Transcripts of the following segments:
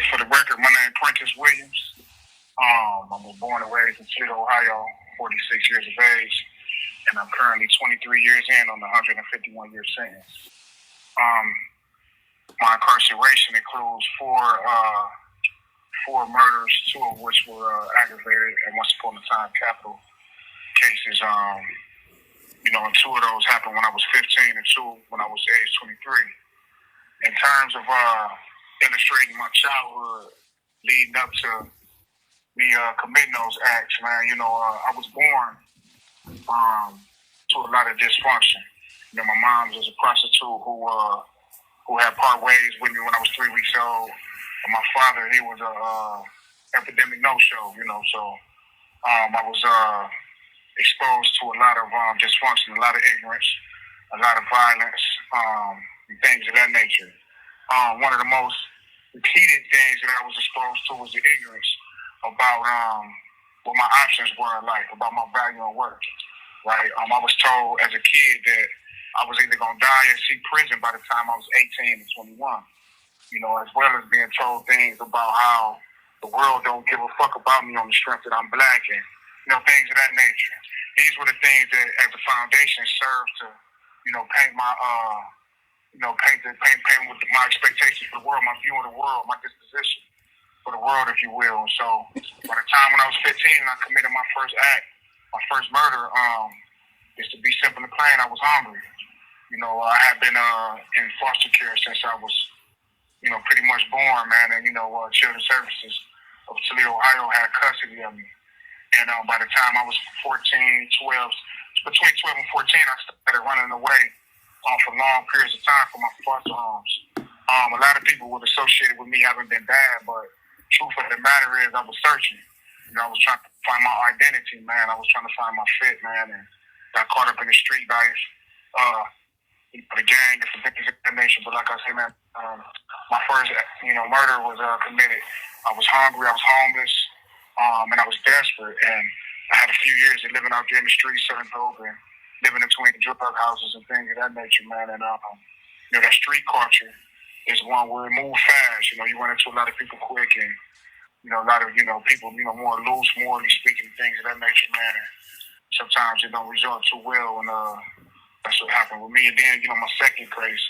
For the record, my name is Prentiss Williams. I was born and raised in Toledo, Ohio, 46 years of age, and I'm currently 23 years in on the 151-year sentence. My incarceration includes four murders, two of which were aggravated, and once upon a time capital cases. And two of those happened when I was 15 and two when I was age 23. In terms of illustrating my childhood leading up to me committing those acts, man, I was born to a lot of dysfunction. My mom was a prostitute who had part ways with me when I was 3 weeks old. And my father, he was a epidemic no-show, so I was exposed to a lot of dysfunction, a lot of ignorance, a lot of violence, and things of that nature. One of the most repeated things that I was exposed to was the ignorance about what my options were in life, about my value and worth, right? I was told as a kid that I was either going to die or see prison by the time I was 18 and 21, as well as being told things about how the world don't give a fuck about me on the strength that I'm black and, things of that nature. These were the things that, as a foundation, served to, paint my, paint with my expectations for the world, my view of the world, my disposition for the world, if you will. So, by the time when I was 15 and I committed my first act, my first murder, is to be simple and plain, I was hungry. I had been in foster care since I was, pretty much born, man, and, Children's Services of Toledo, Ohio had custody of me. And by the time I was between 12 and 14, I started running away for long periods of time from my foster homes. A lot of people would associate with me having been bad, but truth of the matter is I was searching. I was trying to find my identity, man. I was trying to find my fit, man, and got caught up in the street life, the gang, different things of that nature. But like I said, man, my first, murder was committed. I was hungry, I was homeless, and I was desperate. And I had a few years of living out there in the streets, selling dope and living in between drug houses and things of that nature, man. And, that street culture is one where it moves fast. You run into a lot of people quick and, a lot of, people, more loose, morally speaking, things of that nature, man. And sometimes it don't result too well, and that's what happened with me. And then, my second case,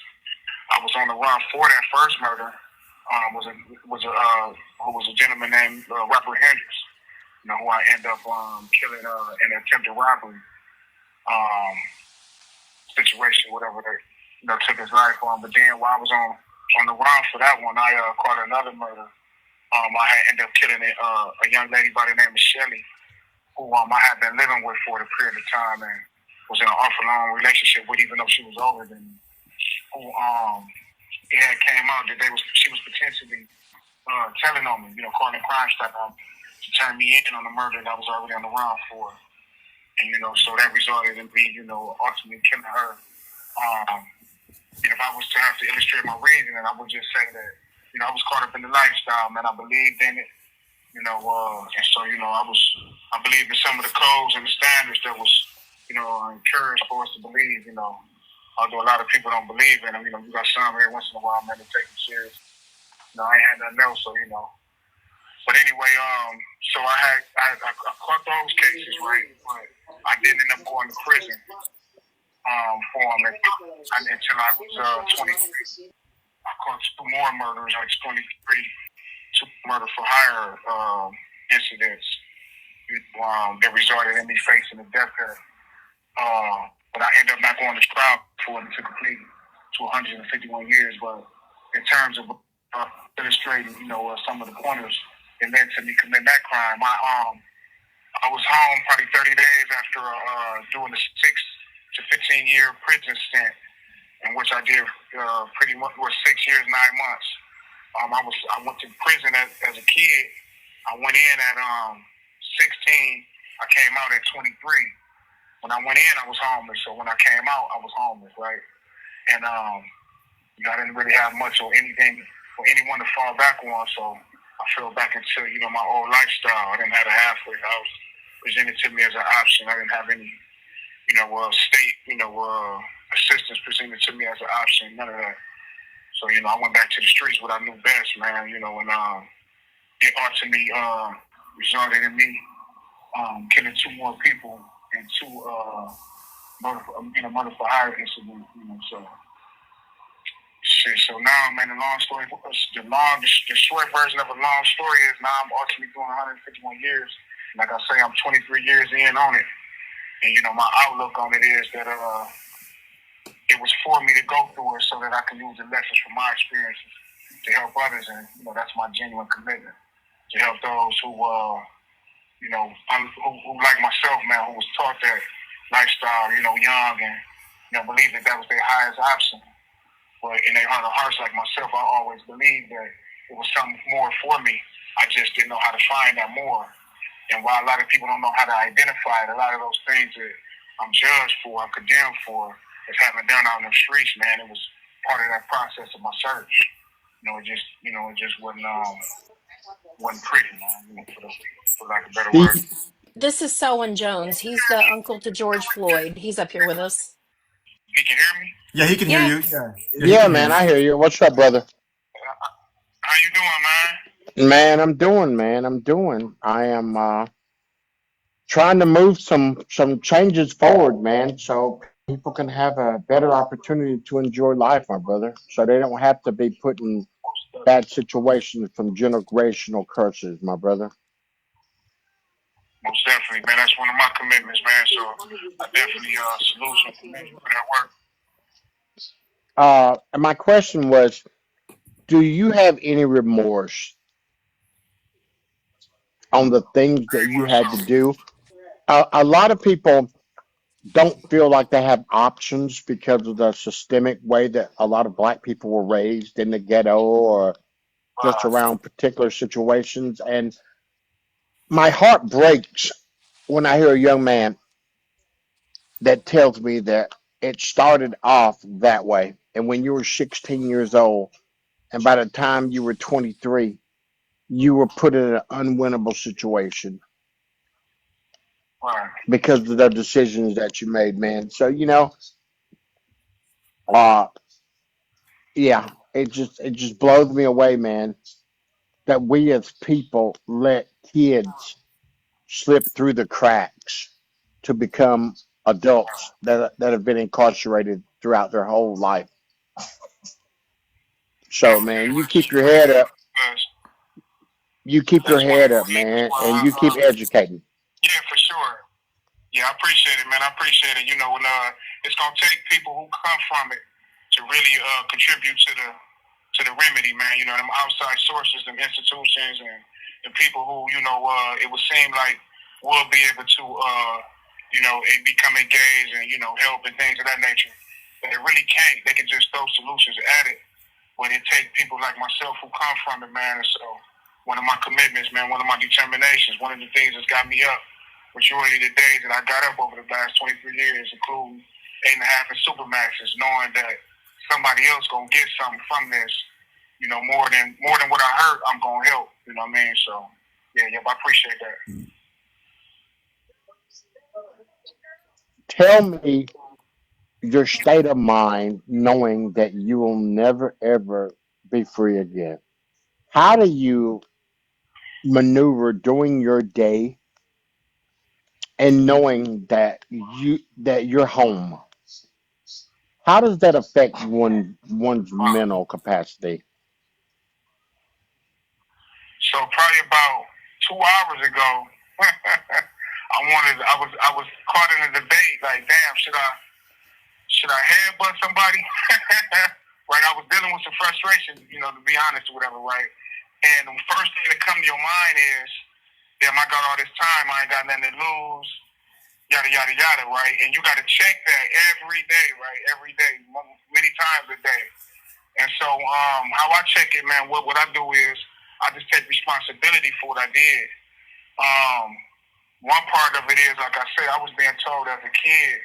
I was on the run for that first murder. Who was a gentleman named Robert Hendricks, who I ended up killing in an attempted robbery situation, whatever that took his life on. But then while I was on the run for that one, I caught another murder. I had ended up killing a young lady by the name of Shelley, who I had been living with for a period of time and was in an awful long relationship with, even though she was older than me. Who it had came out that she was potentially telling on me, calling crime stop to turn me in on the murder that I was already on the run for. And, so that resulted in me, ultimately killing her. And if I was to have to illustrate my reasoning, I would just say that, I was caught up in the lifestyle, man. I believed in it, and so, I believed in some of the codes and the standards that was, encouraged for us to believe, although a lot of people don't believe in them. You got some every once in a while, man, that take them serious. I ain't had nothing else, so, But anyway, so I caught those cases, right? But I didn't end up going to prison for them until I was 23. I caught two more murders, like 23, two murder for hire incidents that resulted in me facing a death penalty. But I ended up not going to trial for it to complete to 151 years. But in terms of illustrating, some of the pointers that led to me committing that crime, I was home probably 30 days after doing a 6 to 15-year prison stint, in which I did pretty much 6 years, 9 months. I went to prison as a kid. I went in at 16. I came out at 23. When I went in, I was homeless. So when I came out, I was homeless, right? And I didn't really have much or anything for anyone to fall back on. So I fell back into my old lifestyle. I didn't have a halfway house presented to me as an option. I didn't have any state assistance presented to me as an option. None of that. So, I went back to the streets what I knew best, man, and it ultimately resulted in me killing 2 more people and 2 murder for hire incidents, so shit. So now, man, the short version of a long story is now I'm ultimately doing 151 years. Like I say, I'm 23 years in on it. And, my outlook on it is that it was for me to go through it so that I can use the lessons from my experiences to help others. And, that's my genuine commitment, to help those who, who like myself, man, who was taught that lifestyle, young and, believed that was their highest option. But in their heart of hearts, like myself, I always believed that it was something more for me. I just didn't know how to find that more. And while a lot of people don't know how to identify it, a lot of those things that I'm judged for, I'm condemned for, is having done out in the streets, man. It was part of that process of my search. It just wasn't pretty, man, for lack of a better word. This is Selwyn Jones. He's the uncle to George Floyd. He's up here with us. He can hear me? Yeah, he can hear you. Yeah, man, I hear you. What's up, brother? How you doing, man? Man, I'm doing. I am trying to move some changes forward, man, so people can have a better opportunity to enjoy life, my brother. So they don't have to be put in bad situations from generational curses, my brother. Most definitely, man. That's one of my commitments, man. So I definitely salute you for that work. And my question was, do you have any remorse on the things that you had to do? A lot of people don't feel like they have options because of the systemic way that a lot of black people were raised in the ghetto or just around particular situations. And my heart breaks when I hear a young man that tells me that it started off that way. And when you were 16 years old, and by the time you were 23, you were put in an unwinnable situation because of the decisions that you made, man. So, yeah, it just blows me away, man, that we as people let kids slip through the cracks to become adults that have been incarcerated throughout their whole life. So, man, you keep your head up. You keep your head up, man, and you keep educating. Yeah, for sure. Yeah, I appreciate it, man. I appreciate it. It's gonna take people who come from it to really contribute to the remedy, man. Them outside sources, them institutions, and the people who it would seem like will be able to become engaged and help and things of that nature. But it really can't. They can just throw solutions at it. When it takes people like myself who come from it, man. And so one of my commitments, man, one of my determinations, one of the things that's got me up majority of the days that I got up over the last 23 years, including 8.5 and Supermaxes, knowing that somebody else gonna get something from this, more than what I heard, I'm gonna help. You know what I mean? So yeah, I appreciate that. Tell me your state of mind knowing that you will never ever be free again. How do you maneuver during your day and knowing that you're home? How does that affect one's mental capacity? So probably about 2 hours ago, I was caught in a debate. Like, damn, should I headbutt somebody? Right, I was dealing with some frustration, to be honest, or whatever, right? And the first thing that comes to your mind is, damn, I got all this time, I ain't got nothing to lose, yada, yada, yada, right? And you got to check that every day, right? Every day, many times a day. And so how I check it, man, what I do is I just take responsibility for what I did. One part of it is, like I said, I was being told as a kid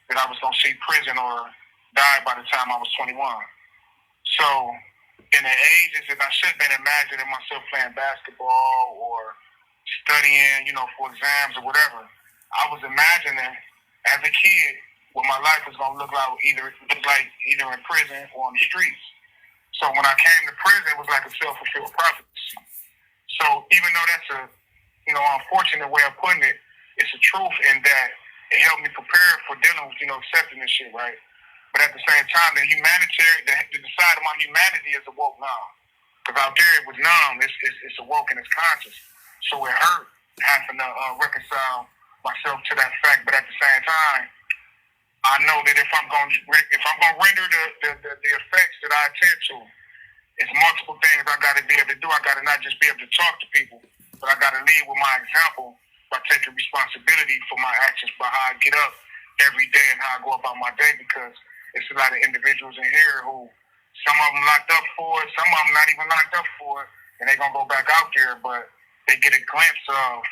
that I was going to see prison or die by the time I was 21. So in the ages that I should have been imagining myself playing basketball or studying, for exams or whatever, I was imagining as a kid what my life was going to look like either in prison or on the streets. So when I came to prison, it was like a self-fulfilled prophecy. So even though that's a, unfortunate way of putting it, it's a truth in that it helped me prepare for dealing with, accepting this shit, right? But at the same time, the side of my humanity is awoke now. Because out there it was numb, it's awoke and it's conscious. So it hurt having to reconcile myself to that fact. But at the same time, I know that if I'm going to render the effects that I intend to, it's multiple things I got to be able to do. I got to not just be able to talk to people, but I got to lead with my example by taking responsibility for my actions, by how I get up every day and how I go about my day, because it's a lot of individuals in here who, some of them locked up for it, some of them not even locked up for it, and they're going to go back out there, but they get a glimpse of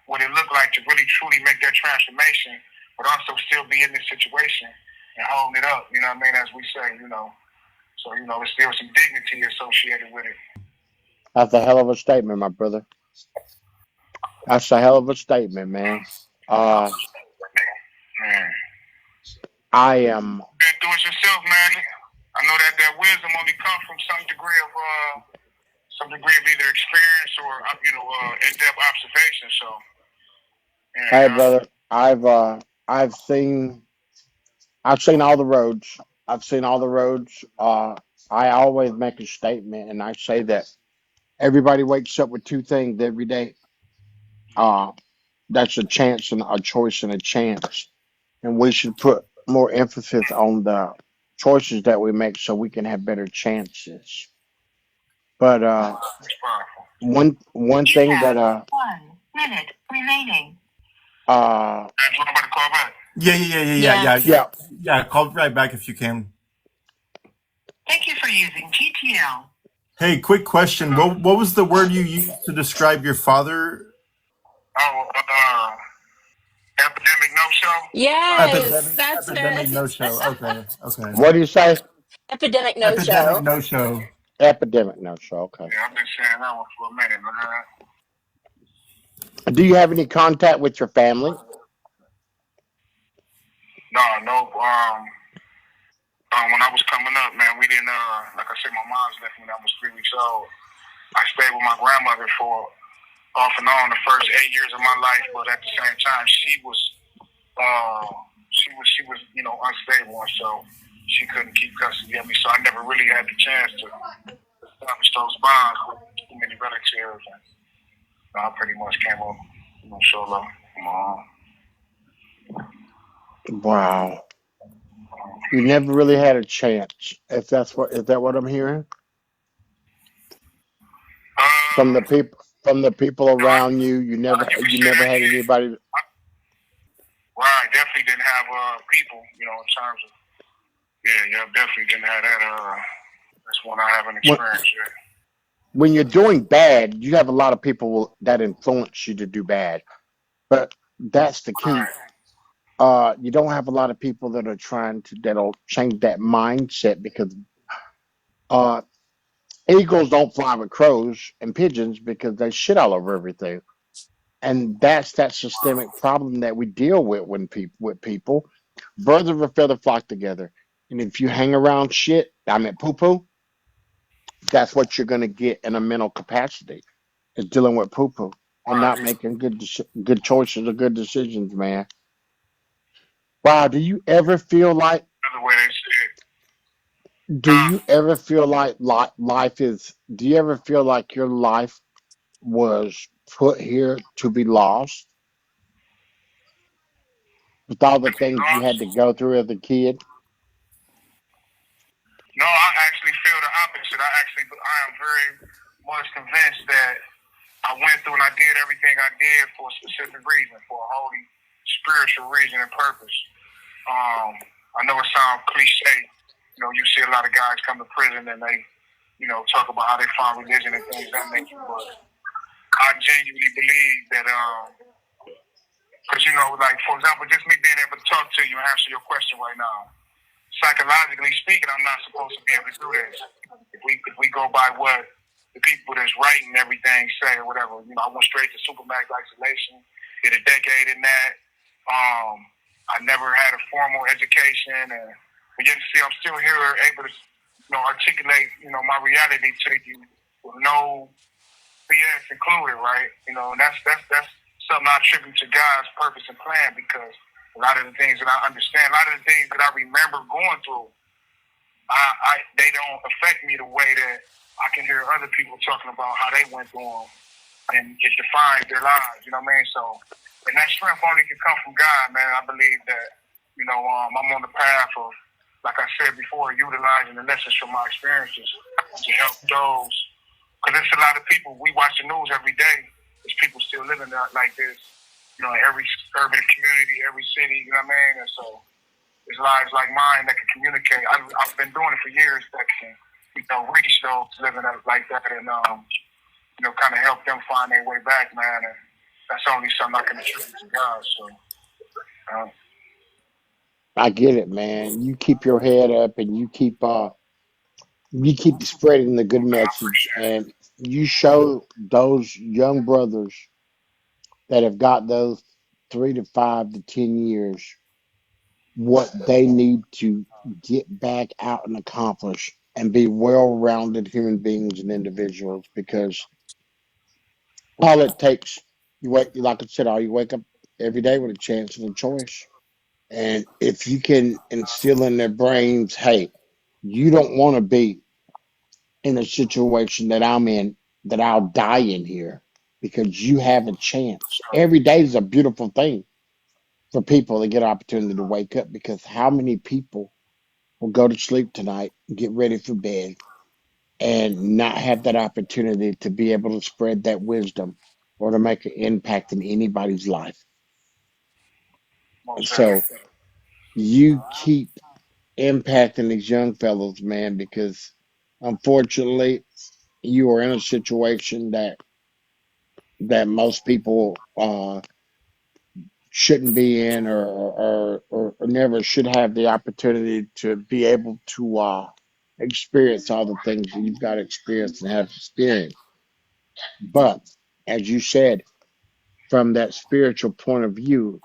what it looked like to really truly make that transformation, but also still be in this situation and holding it up, you know what I mean, as we say, So, there's still some dignity associated with it. That's a hell of a statement, my brother. That's a hell of a statement, man. Man. I am. Been through it yourself, man. I know that wisdom only comes from some degree of either experience or in-depth observation. So, Hey, brother. I've seen all the roads. I've seen all the roads. I always make a statement, and I say that everybody wakes up with two things every day. That's a chance and a choice and a chance, and we should put more emphasis on the choices that we make so we can have better chances. But it's powerful. one thing that 1 minute remaining. Ask somebody to call back. Yeah. Call right back if you can. Thank you for using TTL. Hey, quick question. What was the word you used to describe your father? Oh, epidemic no-show? Yes, that's Epidemic no it. show. Okay. what do you say? Epidemic no Epidemic show. no show. Epidemic no show. Okay. Yeah, I've been saying that one for a minute, man. Do you have any contact with your family? No. When I was coming up, man, we didn't. Like I said, my mom's left me when I was 3 weeks old. I stayed with my grandmother for off and on the first 8 years of my life, but at the same time, she was unstable, and so she couldn't keep custody of me. So I never really had the chance to establish those bonds with too many relatives. And I pretty much came up, solo. Wow. You never really had a chance. Is that what I'm hearing? From the people around you, you never had anybody. Right, definitely didn't have people, in terms of definitely didn't have that. That's one I haven't experienced yet. When you're doing bad, you have a lot of people that influence you to do bad. But that's the key. You don't have a lot of people that are that'll change that mindset, because eagles don't fly with crows and pigeons because they shit all over everything. And that's that systemic problem that we deal with with people. Birds of a feather flock together. And if you hang around shit, poo poo, that's what you're gonna get in a mental capacity. Is dealing with poo poo and not making good choices or good decisions, man. Wow, do you ever feel like Another way they say it. do you ever feel like life is do you ever feel like your life was put here to be lost with all the things you had to go through as a kid? No, I actually feel the opposite. I am very much convinced that I went through and I did everything I did for a specific reason, for a holy spiritual reason and purpose. I know it sounds cliche. You see a lot of guys come to prison and they, talk about how they find religion and things of that nature. But I genuinely believe that, because, like, for example, just me being able to talk to you and answer your question right now, psychologically speaking, I'm not supposed to be able to do this. If we go by what the people that's writing everything say or whatever, I went straight to supermax isolation, did a decade in that. I never had a formal education, but yet see, I'm still here, able to articulate, my reality to you with no BS included, right? And that's something I attribute to God's purpose and plan, because a lot of the things that I understand, a lot of the things that I remember going through, they don't affect me the way that I can hear other people talking about how they went through them, and it defines their lives. You know what I mean? So, and that strength only can come from God, man. I believe that, I'm on the path of, like I said before, utilizing the lessons from my experiences to help those. Because there's a lot of people, we watch the news every day, there's people still living like this, in every urban community, every city, you know what I mean? And so there's lives like mine that can communicate. I've been doing it for years that can, reach those living like that and, kind of help them find their way back, man. And that's only something I can attribute to God. So, I get it, man. You keep your head up and you keep spreading the good I message, appreciate it. and you show those young brothers that have got those 3 to 5 to 10 years what they need to get back out and accomplish and be well-rounded human beings and individuals, because all it takes, like I said, you wake up every day with a chance and a choice. And if you can instill in their brains, hey, you don't want to be in a situation that I'm in, that I'll die in here, because you have a chance. Every day is a beautiful thing for people to get an opportunity to wake up, because how many people will go to sleep tonight, get ready for bed, and not have that opportunity to be able to spread that wisdom or to make an impact in anybody's life? Most So definitely. you keep impacting these young fellows, man, because unfortunately you are in a situation that most people shouldn't be in, or never should have the opportunity to be able to experience all the things that you've got to experience and have experienced. But as you said, from that spiritual point of view,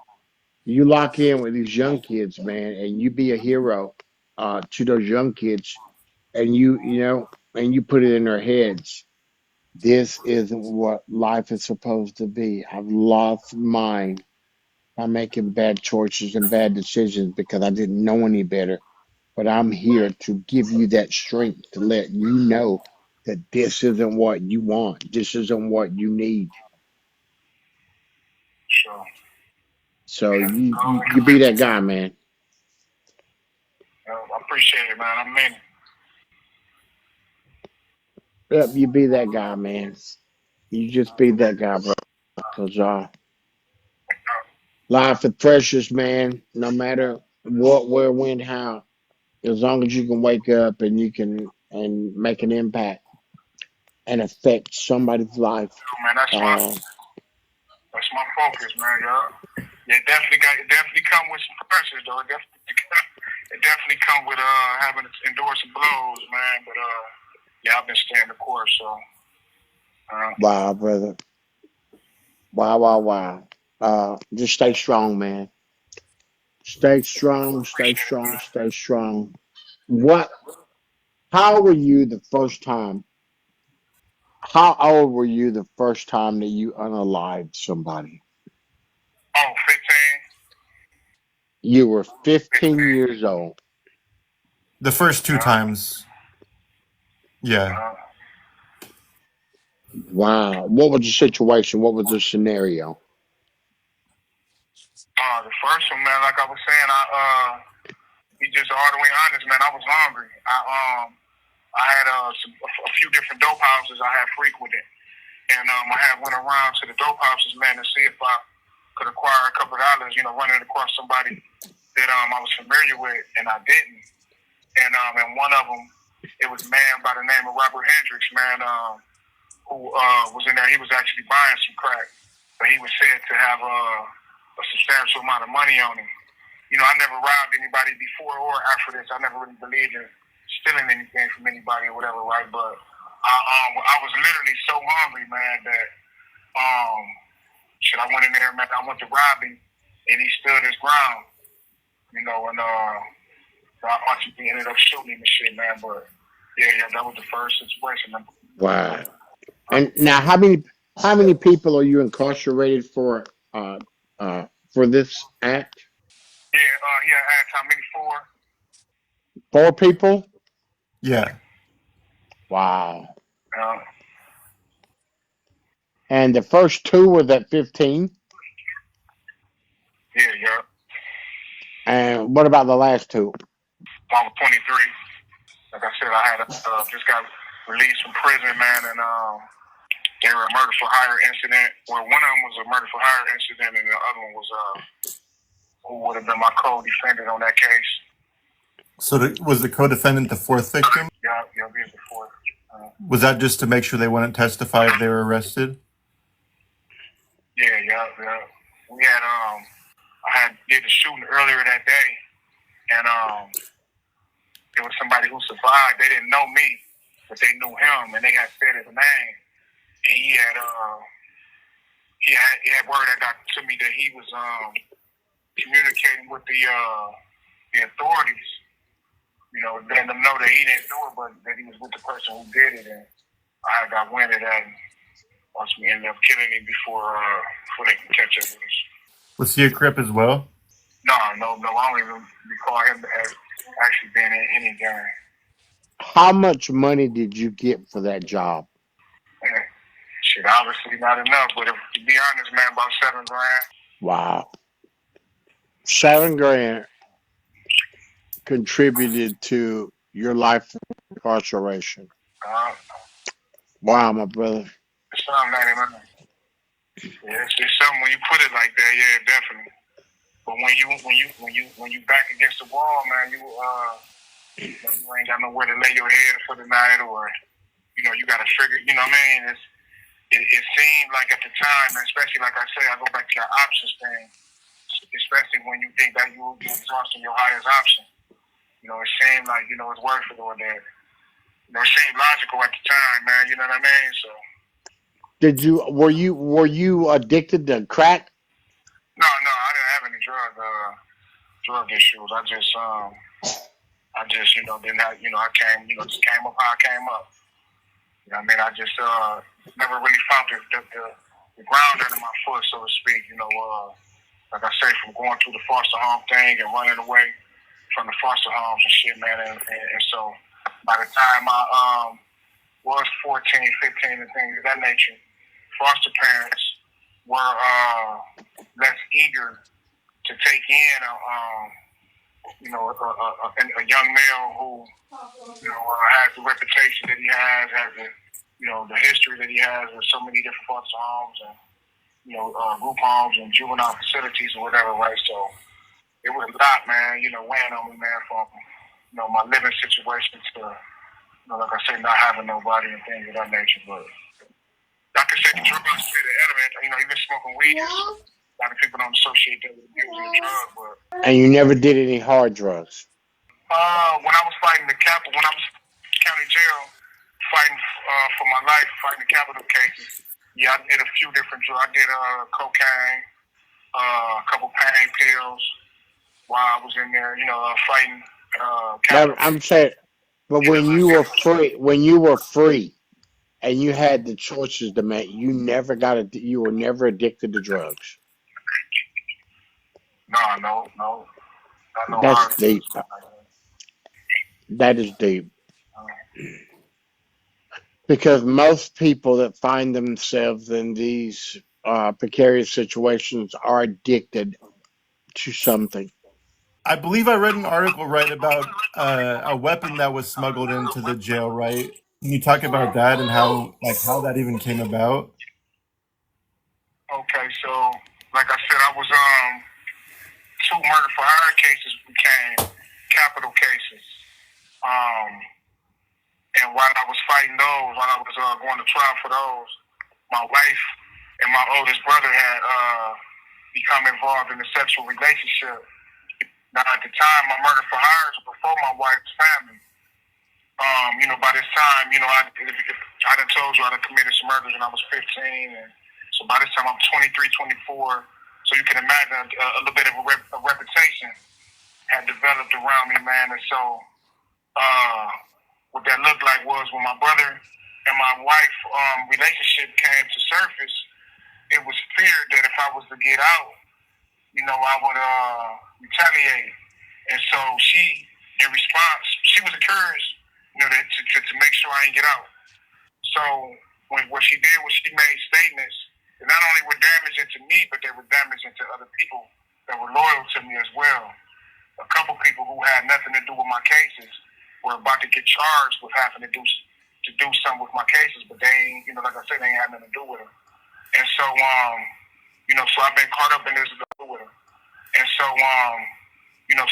you lock in with these young kids, man, and you be a hero to those young kids, and and you put it in their heads. This isn't what life is supposed to be. I've lost mine by making bad choices and bad decisions because I didn't know any better. But I'm here to give you that strength to let you know that this isn't what you want. This isn't what you need. Sure. So Yeah. you be that guy, man. I appreciate it, man. I mean it. Yep, you be that guy, man. You just be that guy, bro. Because life is precious, man. No matter what, where, when, how. As long as you can wake up and you can and make an impact and affect somebody's life. Man, that's my focus, man. Yeah, it definitely come with some pressures, though. It definitely come with having to endure some blows, man. But yeah, I've been staying the course, so. Wow, brother. Wow, wow, wow. Just stay strong, man. Stay strong, stay Appreciate it, strong, man. stay strong. What? How were you the first time? How old were you the first time that you unalived somebody? Oh, 15. You were 15 15. years old. The first two Uh, times. Yeah. uh, Wow. What was the situation? What was the scenario? the first one, man, like I was saying, be just all the way honest, man. I was hungry. I had a few different dope houses I had frequented, and I had went around to the dope houses, man, to see if I could acquire a couple of dollars, running across somebody that I was familiar with, and I didn't. And one of them, it was a man by the name of Robert Hendricks, man, who was in there. He was actually buying some crack, but he was said to have a substantial amount of money on him. I never robbed anybody before or after this. I never really believed in stealing anything from anybody or whatever, right? But I was literally so hungry, man, that shit, I went in there, man. I went to rob him, and he stood his ground, and so I actually ended up shooting him and shit, man. But Yeah, that was the first situation. Wow. And now, how many people are you incarcerated for this act? Yeah, asked how many for? 4 people? Yeah. Uh, Wow. And the first 2 were at 15? yeah. And what about the last 2? I was 23. Like I said, I had just got released from prison, man, and they were a murder for hire incident. Well, one of them was a murder for hire incident, and the other one was who would have been my co-defendant on that case. So was the co-defendant the 4th victim? Yeah, he was the 4th. Was that just to make sure they wouldn't testify if they were arrested? Yeah. We had I did the shooting earlier that day, and it was somebody who survived. They didn't know me, but they knew him, and they had said his name. And he had word that got to me that he was communicating with the authorities. You know, letting them know that he didn't do it, but that he was with the person who did it. And I got wind of that, and once we ended up killing him before they could catch us. Was he a Crip as well? No, I don't even recall him as actually being in any gang. How much money did you get for that job? Shit, obviously not enough, but to be honest, man, about $7,000. Wow. $7,000 contributed to your life incarceration. Wow, my brother. It's something, man. Yeah, it's something when you put it like that. Yeah, definitely. But when you back against the wall, man, you ain't got nowhere to lay your head for the night, or you got to figure. You know what I mean? It seemed like at the time, especially like I say, I go back to that options thing. Especially when you think that you're exhausting your highest option. It seemed like it's worth it, or that. It seemed logical at the time, man. You know what I mean? So. Were you addicted to crack? No, I didn't have any drug issues. I just didn't have, I just came up how I came up. You know what I mean? I just never really found the ground under my foot, so to speak. Like I say, from going through the foster home thing and running away from the foster homes and shit, man. And so by the time I was 14, 15, and things of that nature, foster parents were less eager to take in a young male who has the reputation that he has the history that he has with so many different foster homes and group homes and juvenile facilities or whatever, right? So it was a lot, man. Weighing on me, man, from my living situation to like I said, not having nobody and things of that nature, but. Like I said, the drugs play the element. Even smoking weed, a lot of people don't associate that with using a drug. But And you never did any hard drugs? when I was fighting when I was county jail, fighting for my life, fighting the capital cases, yeah, I did a few different drugs. I did cocaine, a couple pain pills while I was in there, fighting capital I'm saying, but when you were free, and you had the choices to make, you were never addicted to drugs. No. That's deep. That is deep. Because most people that find themselves in these precarious situations are addicted to something. I believe I read an article about a weapon that was smuggled into the jail, right? Can you talk about that and how that even came about? Okay, so like I said, I was 2 murder for hire cases became capital cases. And while I was fighting those, while I was going to trial for those, my wife and my oldest brother had become involved in a sexual relationship. Now, at the time, my murder for hires was before my wife's family. By this time, I done told you I done committed some murders when I was 15. And so by this time, I'm 23, 24. So you can imagine a little bit of a reputation had developed around me, man. And so what that looked like was when my brother and my wife relationship came to surface, it was feared that if I was to get out, I would retaliate. And so she, in response, she was encouraged, to make sure I didn't get out. So what she did was she made statements that not only were damaging to me, but they were damaging to other people that were loyal to me as well. A couple people who had nothing to do with my cases were about to get charged with having to do something with my cases, but they ain't, like I said, they ain't had nothing to do with them. And so, so I've been caught up in this with her. And so,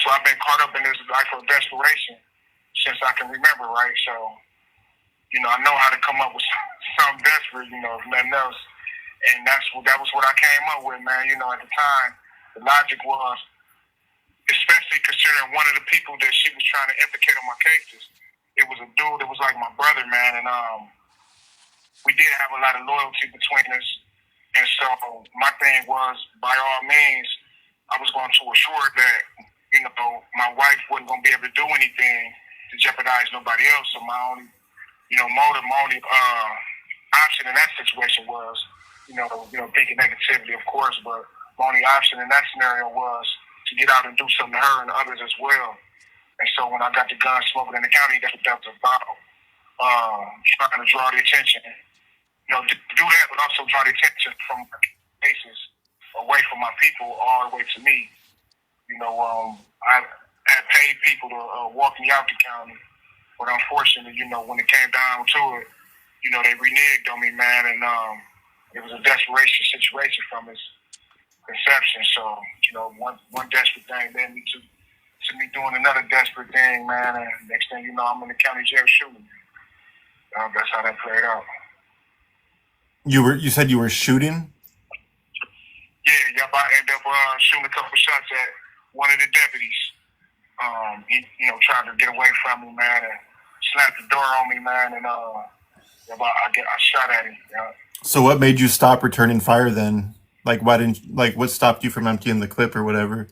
so I've been caught up in this life of desperation since I can remember, right? So, I know how to come up with something desperate, if nothing else. And that was what I came up with, man. At the time, the logic was, especially considering one of the people that she was trying to implicate on my cases, it was a dude that was like my brother, man. And we did have a lot of loyalty between us. And so my thing was, by all means, I was going to assure that, my wife wasn't going to be able to do anything to jeopardize nobody else. So my only, motive, my only option in that situation was, thinking negativity, of course, but my only option in that scenario was to get out and do something to her and others as well. And so when I got the gun smoking in the county, that's what that was about. Trying to draw the attention, to do that, but also draw the attention from cases away from my people all the way to me. I had paid people to walk me out the county, but unfortunately, when it came down to it, they reneged on me, man, and it was a desperation situation from its conception. So, one desperate thing led me to me doing another desperate thing, man, and next thing you know, I'm in the county jail shooting. That's how that played out. You said you were shooting? Yeah, I ended up shooting a couple shots at one of the deputies. He, tried to get away from me, man, and slapped the door on me, man, and I shot at him. Yeah. So what made you stop returning fire then? What stopped you from emptying the clip or whatever?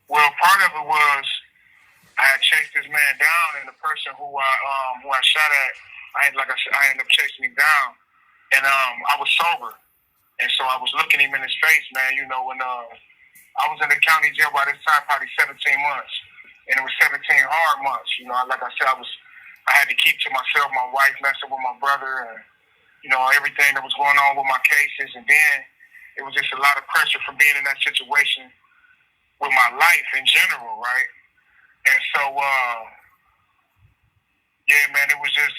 Well, part of it was I had chased this man down, and the person who I shot at, I ended up chasing him down, and I was sober, and so I was looking him in his face, man. And I was in the county jail by this time, probably 17 months, and it was 17 hard months. Like I said, I had to keep to myself. My wife messing with my brother, and everything that was going on with my cases, and then it was just a lot of pressure from being in that situation with my life in general, right? And so, man, it was damn.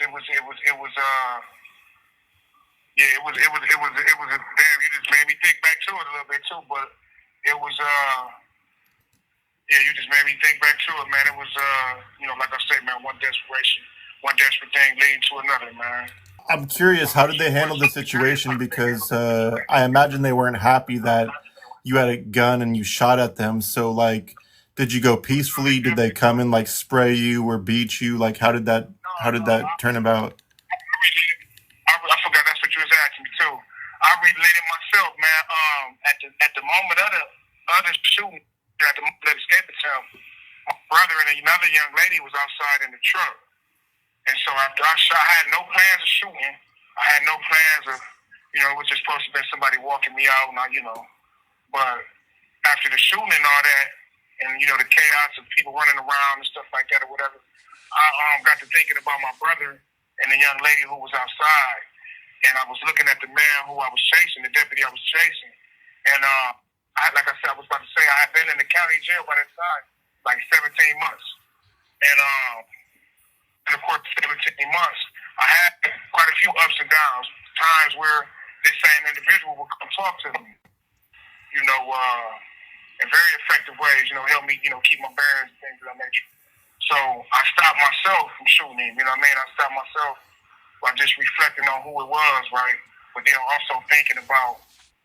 You just made me think back to it a little bit too, but it was, you just made me think back to it, man. It was, like I said, man, one desperate thing leading to another, man. I'm curious, how did they handle the situation? Because I imagine they weren't happy that you had a gun and you shot at them. So, did you go peacefully? Did they come and spray you or beat you? How did that turn about? I forgot that's what you was asking me too. I relented myself, man. At the moment of the other shooting, at the moment of the escape attempt, my brother and another young lady was outside in the truck. And so after I shot, I had no plans of shooting. I had no plans of, it was just supposed to be somebody walking me out, and But after the shooting and all that, and the chaos of people running around and stuff like that or whatever, I got to thinking about my brother and the young lady who was outside, and I was looking at the man who I was chasing, the deputy I was chasing, and like I said, I was about to say, I had been in the county jail by that time, 17 months, and of course, 17 months, I had quite a few ups and downs, times where this same individual would come talk to me, in very effective ways, help me, keep my bearings and things of that nature. So I stopped myself from shooting him, I stopped myself by just reflecting on who it was, right? But then also thinking about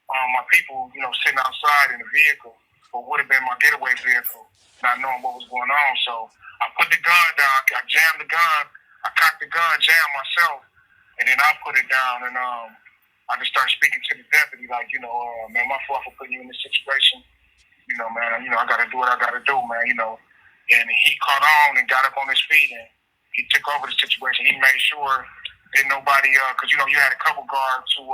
my people, sitting outside in the vehicle, what would have been my getaway vehicle, not knowing what was going on. So I put the gun down, I jammed the gun, I cocked the gun, jammed myself, and then I put it down, and I just started speaking to the deputy, man, my fault for putting you in this situation. Man, I got to do what I got to do, man, And he caught on and got up on his feet, and he took over the situation. He made sure that nobody, because you had a couple guards who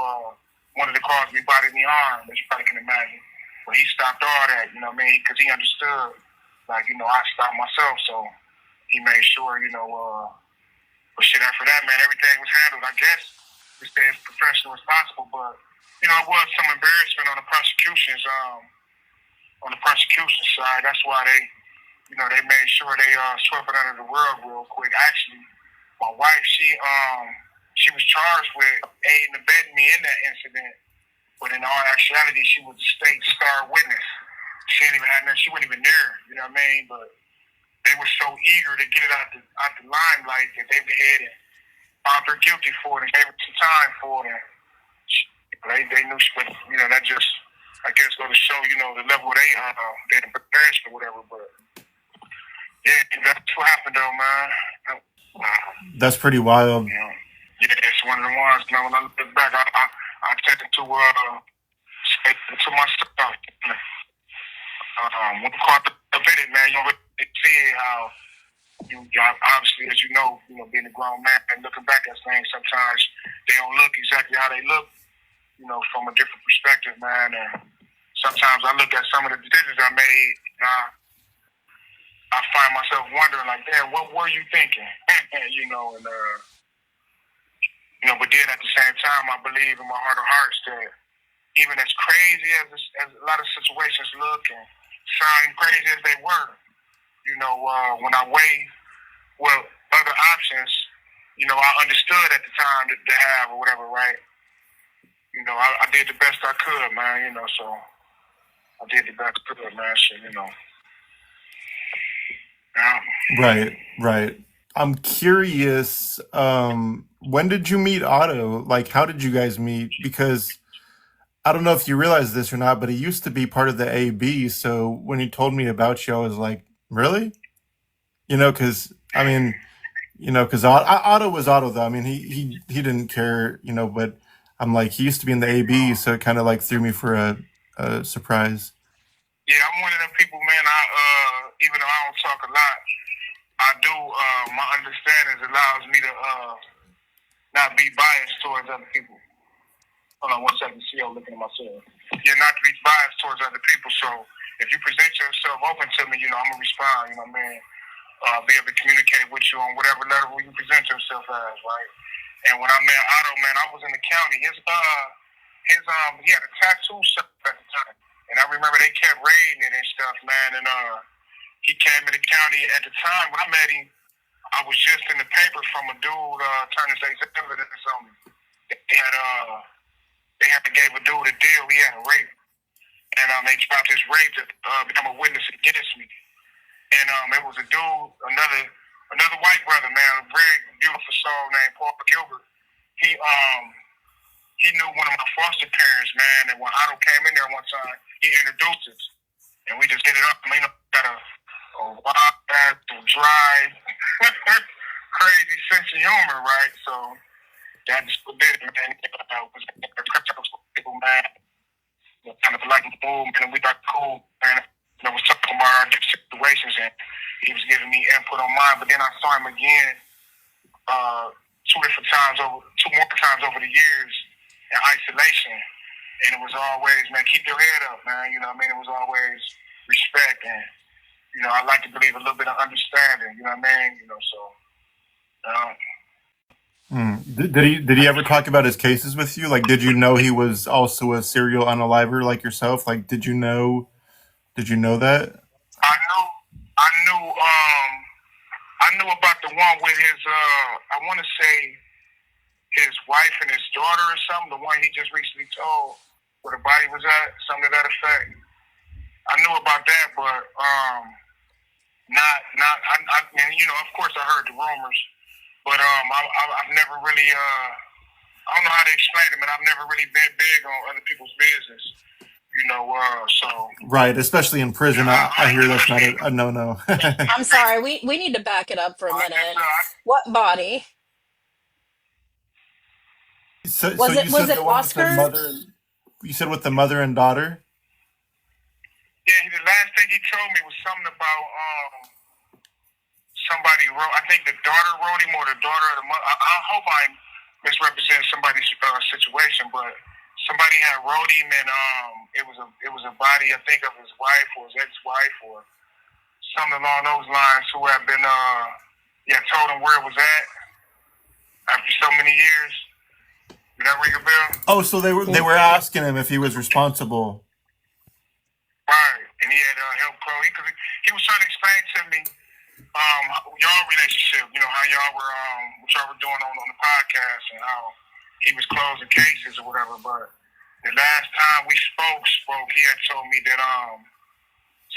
wanted to cause me body in the arm, as you probably can imagine. But he stopped all that, you know what I mean? Because he understood, I stopped myself, so he made sure, but shit, after that, man, everything was handled, I guess, to stay as professional as possible. But, it was some embarrassment on the prosecution's, side. That's why they made sure they swept it under the rug real quick. Actually, my wife, she was charged with aiding and abetting me in that incident, but in all actuality, she was the state star witness. She didn't even have nothing. She wasn't even there. You know what I mean? But they were so eager to get it out the limelight that they went ahead and found her guilty for it and gave her some time for it. And they knew, but that just, I guess, go to show the level they embarrassed or whatever. But yeah, that's what happened though, man. Wow. That's pretty wild. Yeah, it's one of the ones. When I look back, I tend to say to myself, when you caught the minute, man, you really see how obviously, as being a grown man and looking back at things, sometimes they don't look exactly how they look, from a different perspective, man. And sometimes I look at some of the decisions I made, and I find myself wondering, like, damn, what were you thinking? But then at the same time, I believe in my heart of hearts that even as crazy as a lot of situations look and sound crazy as they were, when I weighed other options, I understood at the time to have or whatever, right? I did the best I could, man, so I did the best I could, man, so, Right. I'm curious, when did you meet Otto? Like, how did you guys meet? Because I don't know if you realize this or not, but he used to be part of the AB. So when he told me about you, I was like, really? Because because Otto was Otto, though. I mean, he didn't care, but I'm like, he used to be in the AB, so it kind of like threw me for a surprise. Yeah, I'm one of them people, man. Even though I don't talk a lot, I do. My understanding allows me to not be biased towards other people. Hold on 1 second. See, I'm looking at myself. Yeah, not to be biased towards other people. So if you present yourself open to me, I'm gonna respond. Be able to communicate with you on whatever level you present yourself as, right? And when I met Otto, man, I was in the county. He had a tattoo shop at the time, and I remember they kept raiding it and stuff, man. And he came in the county at the time when I met him. I was just in the paper from a dude turning his evidence on me. They had gave a dude a deal. He had a rape, and they dropped his rape to become a witness against me. And it was a dude, another white brother, man, a very beautiful soul named Paul Gilbert. He knew one of my foster parents, man, and when Otto came in there one time, he introduced us, and we just hit it up. Got a wild, dry, crazy sense of humor, right? So that's what did it, man. People, man, kind of like a boom, and we got cool, man. I was talking about our different situations, and he was giving me input on mine. But then I saw him again two more times over the years in isolation, and it was always, man, keep your head up, man. It was always respect, and I like to believe a little bit of understanding. You know what I mean? Did he ever talk about his cases with you? Like, did you know he was also a serial unaliver like yourself? Like, did you know that? I knew about the one with his I want to say his wife and his daughter or something, the one he just recently told where the body was at, something to that effect. I knew about that, but of course I heard the rumors, but I've never really I don't know how to explain it, but I've never really been big on other people's business. So right, especially in prison. I hear that's not a no. I'm sorry. We need to back it up for a minute. What body? So Was you it said the one Oscar? with the mother. You said with the mother and daughter. Yeah, the last thing he told me was something about somebody wrote. I think the daughter wrote him, or the daughter of the mother. I hope I'm misrepresenting somebody's situation, but somebody had wrote him, and it was a body, I think, of his wife or his ex-wife or something along those lines, who had been told him where it was at after so many years. Did that ring a bell? Oh, so they were asking him if he was responsible. Right, and he had helped Chloe because he was trying to explain to me y'all relationship. You know how y'all were what y'all were doing on the podcast, and how he was closing cases or whatever. But the last time we spoke, he had told me that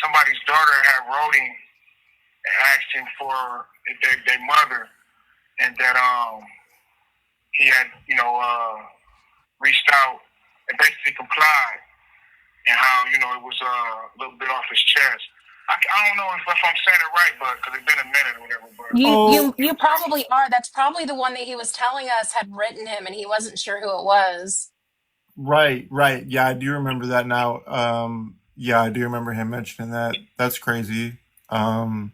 somebody's daughter had wrote him and asked him for their mother, and that he had reached out and basically complied, and how it was a little bit off his chest. I don't know if I'm saying it right, but because it's been a minute or whatever. But You probably are. That's probably the one that he was telling us had written him, and he wasn't sure who it was. Right. Yeah, I do remember that now. Yeah, I do remember him mentioning that. That's crazy. And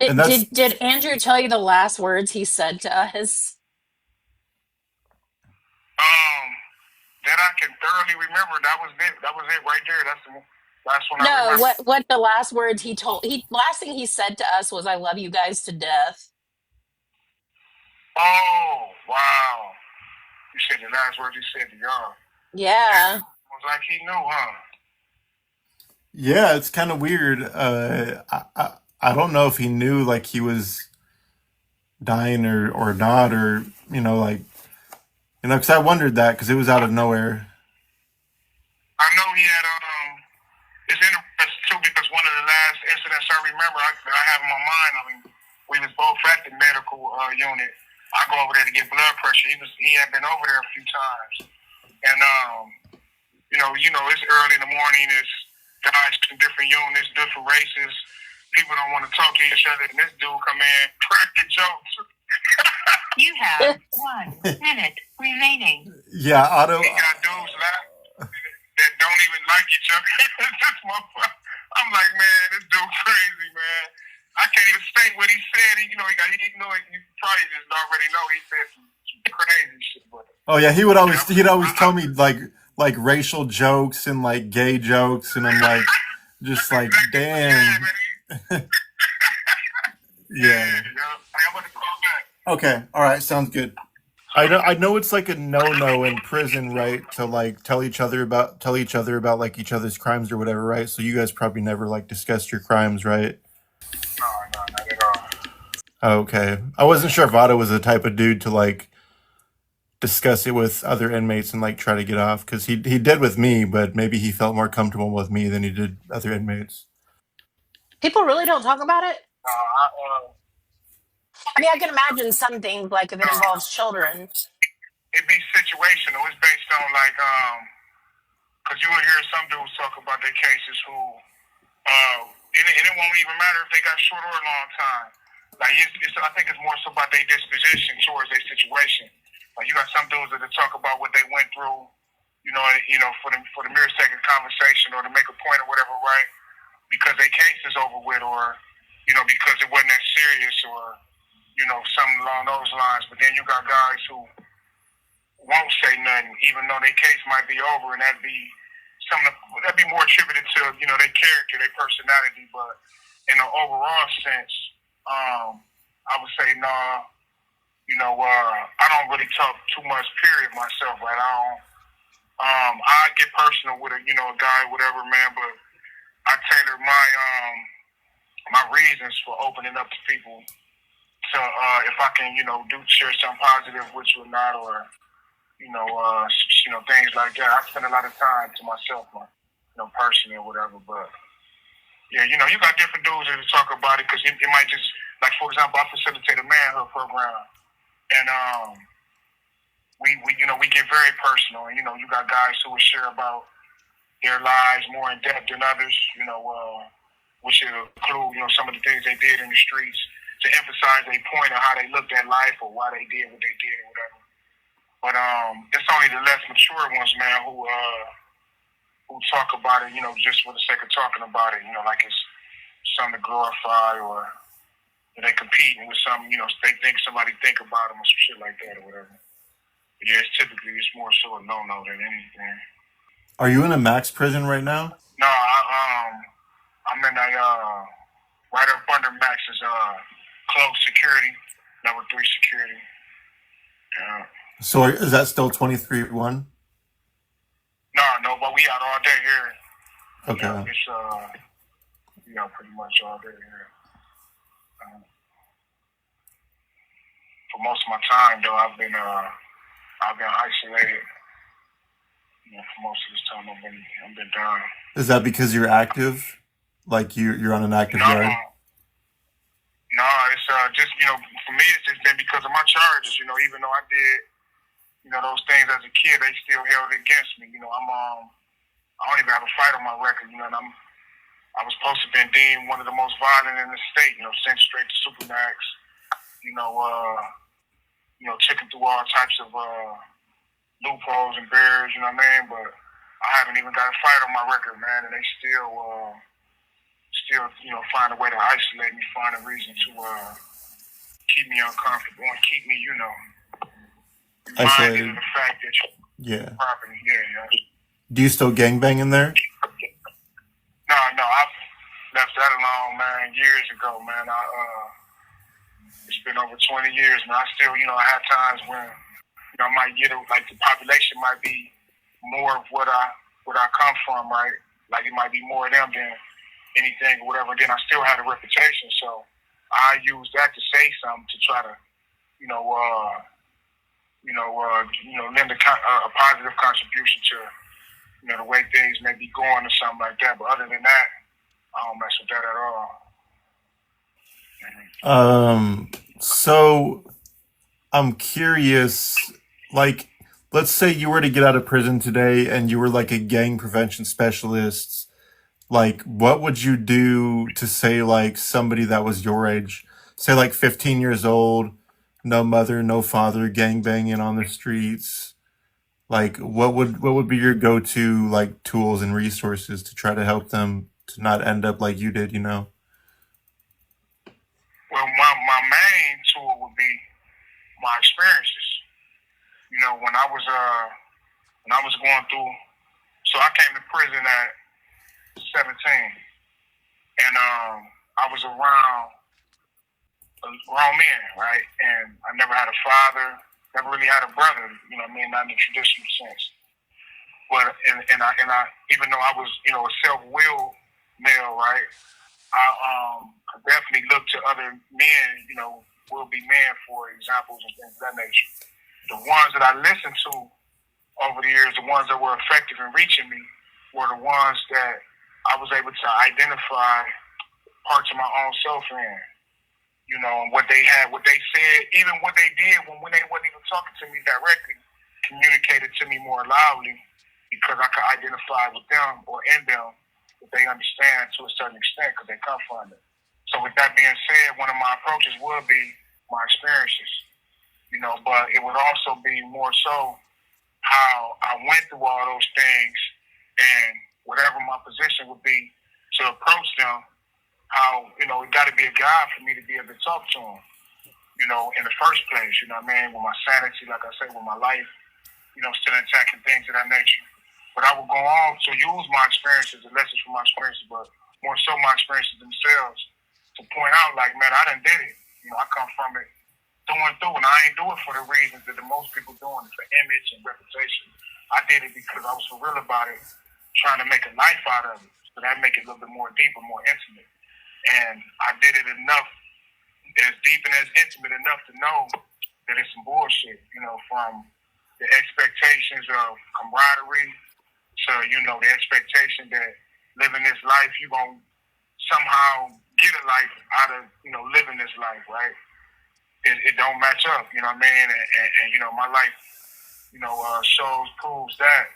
that's Did Andrew tell you the last words he said to us? that I can thoroughly remember. That was it. That was it right there. That's the last one I No, remember. what the last words last thing he said to us was, "I love you guys to death." Oh, wow. You said the last words he said to y'all. Yeah. It was like he knew, huh? yeah, it's kind of weird. I don't know if he knew like he was dying or not, or because I wondered that because it was out of nowhere. I know he had it's interesting too, because one of the last incidents I remember I have in my mind. I mean, we was both at the medical unit. I go over there to get blood pressure. He had been over there a few times, and it's early in the morning. It's guys from different units, different races. People don't want to talk to each other, and this dude come in, cracking jokes. You have 1 minute remaining. Yeah, Otto. He got dudes that don't even like each other. I'm like, man, this dude crazy, man. I can't even state what he said. You probably just already know he said some crazy shit. But Oh yeah, he'd always tell me like racial jokes and like gay jokes, and I'm like, just like, damn. Yeah. I'm gonna call back. Okay. All right. Sounds good. I know it's like a no in prison, right? To like tell each other about like each other's crimes or whatever, right? So you guys probably never like discussed your crimes, right? No, not at all. Okay. I wasn't sure if Otto was the type of dude to like discuss it with other inmates and like try to get off, because he did with me, but maybe he felt more comfortable with me than he did other inmates. People really don't talk about it. I I mean, I can imagine some things, like if it involves children. it be situational. It's based on like because you will hear some dudes talk about their cases who and it won't even matter if they got short or a long time. Like I think it's more so about their disposition towards their situation. Like you got some dudes that talk about what they went through, for the mere sake of conversation or to make a point or whatever, right? Because their case is over with, or because it wasn't that serious, or something along those lines. But then you got guys who won't say nothing, even though their case might be over, and that'd be more attributed to their character, their personality. But in an overall sense, I would say nah. I don't really talk too much. Period. Myself, right? I get personal with a guy, whatever, man. But I tailor my reasons for opening up to people. So if I can, share something positive with you or not, or things like that. I spend a lot of time to myself, personally or whatever. But yeah, you got different dudes that talk about it, because it might just, like, for example, I facilitate a manhood program, and we get very personal, and you got guys who will share about their lives more in depth than others, which will include some of the things they did in the streets, to emphasize a point of how they looked at life or why they did what they did or whatever. But it's only the less mature ones, man, who talk about it, just for the sake of talking about it, like it's something to glorify, or they competing with something, they think somebody think about them or some shit like that or whatever. But yeah, it's more so a no-no than anything. Are you in a max prison right now? No, I'm in a right up under max is close security, level 3 security. Yeah. So is that still 23-1? No, but we out all day here. Okay. It's we out pretty much all day here. For most of my time, though, I've been isolated. For most of this time, I've been done. Is that because you're active? Like you're on an active yard? No, it's just for me, it's just been because of my charges. Even though I did those things as a kid, they still held it against me. I don't even have a fight on my record. And I was supposed to have been deemed one of the most violent in the state. Sent straight to Supermax. Checking through all types of loopholes and barriers, but I haven't even got a fight on my record, man, and they still find a way to isolate me, find a reason to keep me uncomfortable and keep me, reminded of the fact that yeah. Property, yeah. Do you still gangbang in there? No, I've left that alone, man, years ago, man. It's been over 20 years, man. I still, I have times when I might get like the population might be more of what I come from, right? Like it might be more of them than anything or whatever. Then I still had a reputation, so I use that to say something to try to, lend a positive contribution to, the way things may be going or something like that. But other than that, I don't mess with that at all. So I'm curious, like, let's say you were to get out of prison today and you were like a gang prevention specialist, like, what would you do to say, like, somebody that was your age, say like 15 years old, no mother, no father, gang banging on the streets? Like, what would be your go-to, like, tools and resources to try to help them to not end up like you did, Well, my main tool would be my experiences. When I was going through, so I came to prison at 17, and I was around grown men, right? And I never had a father, never really had a brother, not in the traditional sense. But and I even though I was, a self-willed male, right? I definitely look to other men, will-be men for examples and things of that nature. The ones that I listened to over the years, the ones that were effective in reaching me, were the ones that I was able to identify parts of my own self in. And what they had, what they said, even what they did when they wasn't even talking to me directly, communicated to me more loudly because I could identify with them or in them that they understand to a certain extent because they come from it. So with that being said, one of my approaches would be my experiences, but it would also be more so how I went through all those things and whatever my position would be to approach them, how, it got to be a guide for me to be able to talk to them, in the first place, with my sanity, like I said, with my life, still intact and things of that nature. But I would go on to use my experiences, the lessons from my experiences, but more so my experiences themselves to point out, like, man, I done did it. I come from it through and through, and I ain't do it for the reasons that the most people doing it, for image and reputation. I did it because I was for real about it, trying to make a life out of it. So that make it a little bit more deeper, more intimate. And I did it enough, as deep and as intimate enough to know that it's some bullshit, from the expectations of camaraderie to, the expectation that living this life, you're going to somehow get a life out of, living this life, right? It don't match up, And my life, proves that,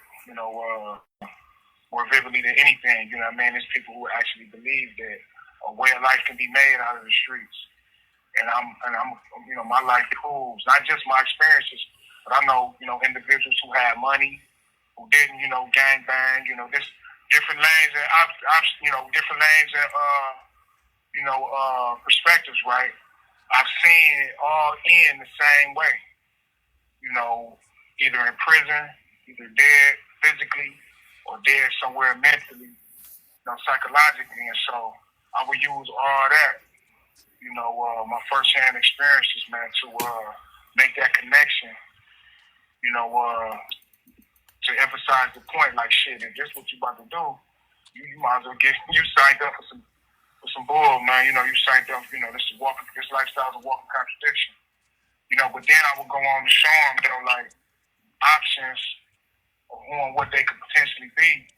more vividly than anything, There's people who actually believe that a way of life can be made out of the streets. And I'm my life proves, not just my experiences, but I know, individuals who had money, who didn't, gang bang, just different lanes and different lanes and perspectives, right? I've seen it all end the same way. Either in prison, either dead physically or dead somewhere mentally, psychologically. And so I would use all that, my firsthand experiences, man, to make that connection, to emphasize the point, like, shit, if this what you about to do, you might as well get you signed up for some bull, man. You signed up, this lifestyle's a walking contradiction. But then I would go on to show them, like, options of who and what they could potentially be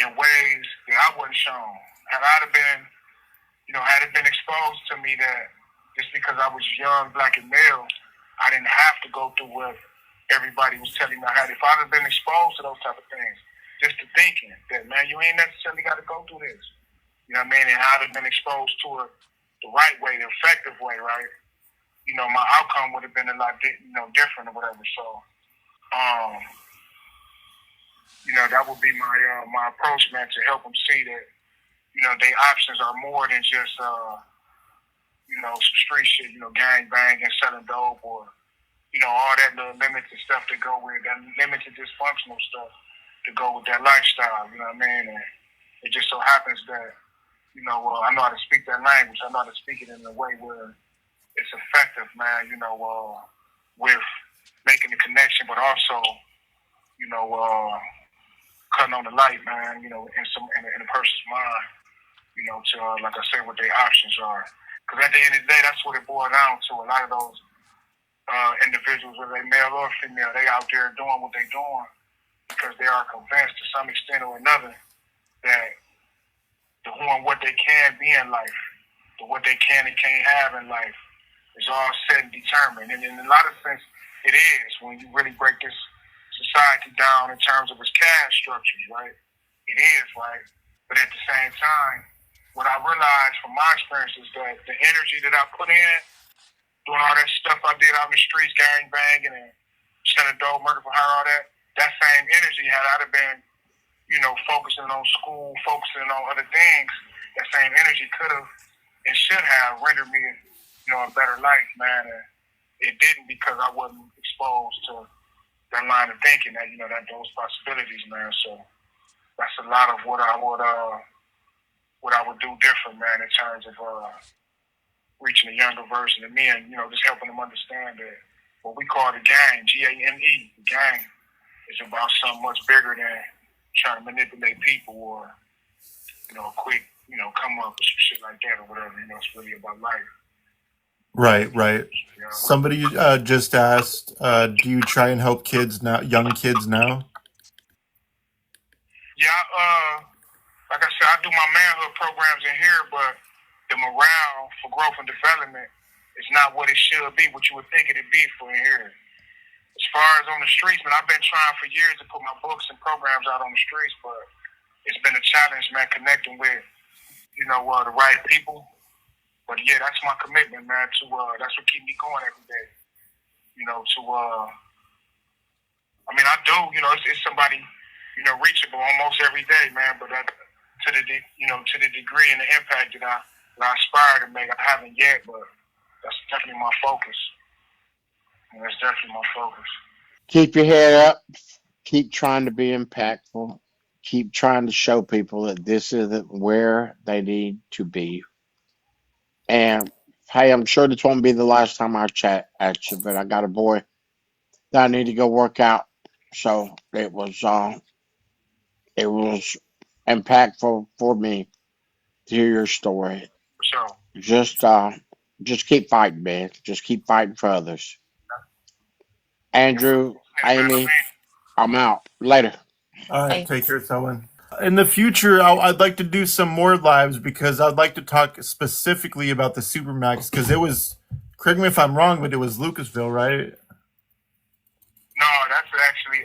in ways that I wasn't shown. Had it been exposed to me that just because I was young, black, and male, I didn't have to go through what everybody was telling me I had. If I'd have been exposed to those type of things, just to thinking that, man, you ain't necessarily got to go through this. You know what I mean? And I'd have been exposed to it the right way, the effective way, right? My outcome would have been a lot, different or whatever. So, that would be my approach, man, to help them see that, their options are more than just, some street shit, gang bang and selling dope or, all that little limited stuff to go with, that limited dysfunctional stuff to go with that lifestyle, you know what I mean? And it just so happens that, I know how to speak that language. I know how to speak it in a way where it's effective, man, with making the connection, but also, cutting on the light, man, in a person's mind, to, like I said, what their options are. Because at the end of the day, that's what it boils down to. A lot of those individuals, whether they male or female, they out there doing what they're doing because they are convinced to some extent or another that the who and what they can be in life, the what they can and can't have in life, is all set and determined. And in a lot of sense, it is when you really break this society down in terms of its caste structures, right? It is, right? But at the same time, what I realized from my experience is that the energy that I put in, doing all that stuff I did out in the streets, gang banging and selling dope, murder for hire, all that same energy, had I have been, focusing on school, focusing on other things, that same energy could have and should have rendered me, a better life, man. And it didn't because I wasn't exposed to that line of thinking, that, that those possibilities, man. So that's a lot of what I would do different, man, in terms of reaching a younger version of me and, just helping them understand that what we call the gang, G-A-N-E, the gang, is about something much bigger than trying to manipulate people or, a quick, come up with some shit like that or whatever. It's really about life. Right. Somebody just asked, do you try and help kids now, young kids now? Yeah, like I said, I do my manhood programs in here, but the morale for growth and development is not what it should be, what you would think it'd be for in here. As far as on the streets, man, I've been trying for years to put my books and programs out on the streets, but it's been a challenge, man, connecting with, the right people. But yeah, that's my commitment, man, to, that's what keeps me going every day. I do, it's somebody, reachable almost every day, man, but that, to the degree and the impact that I aspire to make, I haven't yet, but that's definitely my focus. And that's definitely my focus. Keep your head up. Keep trying to be impactful. Keep trying to show people that this isn't where they need to be. And hey, I'm sure this won't be the last time I chat at you, but I got a boy that I need to go work out. So it was impactful for me to hear your story. So Just keep fighting, man. Just keep fighting for others. Andrew, Amy, I'm out. Later. All right, Bye. take care, someone. In the future, I'd like to do some more lives because I'd like to talk specifically about the Supermax because it was, correct me if I'm wrong, but it was Lucasville, right? No, that's actually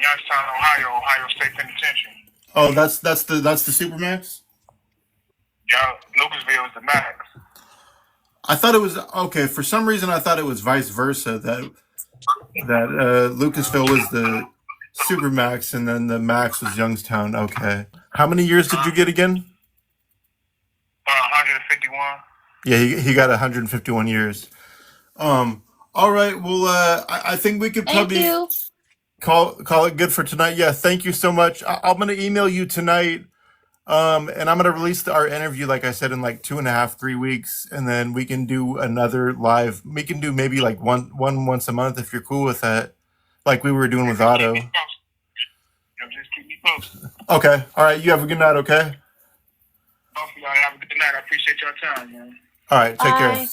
Youngstown, Ohio State Penitentiary. Oh, that's the Supermax? Yeah, Lucasville is the max. I thought it was okay. For some reason, I thought it was vice versa. That Lucasville was the Supermax, and then the max was Youngstown. Okay. How many years did you get again? 151. Yeah, he got 151 years. All right. Well, I think we could Thank probably you. call it good for tonight. Yeah, thank you so much. I'm gonna email you tonight. And I'm gonna release our interview, like I said, in like 2.5, 3 weeks, and then we can do another live. We can do maybe like one once a month if you're cool with that, like we were doing with Otto. Just keep me posted. Okay. All right. You have a good night. Okay. Both of y'all have a good night. I appreciate your time, man. All right. Take care. Bye.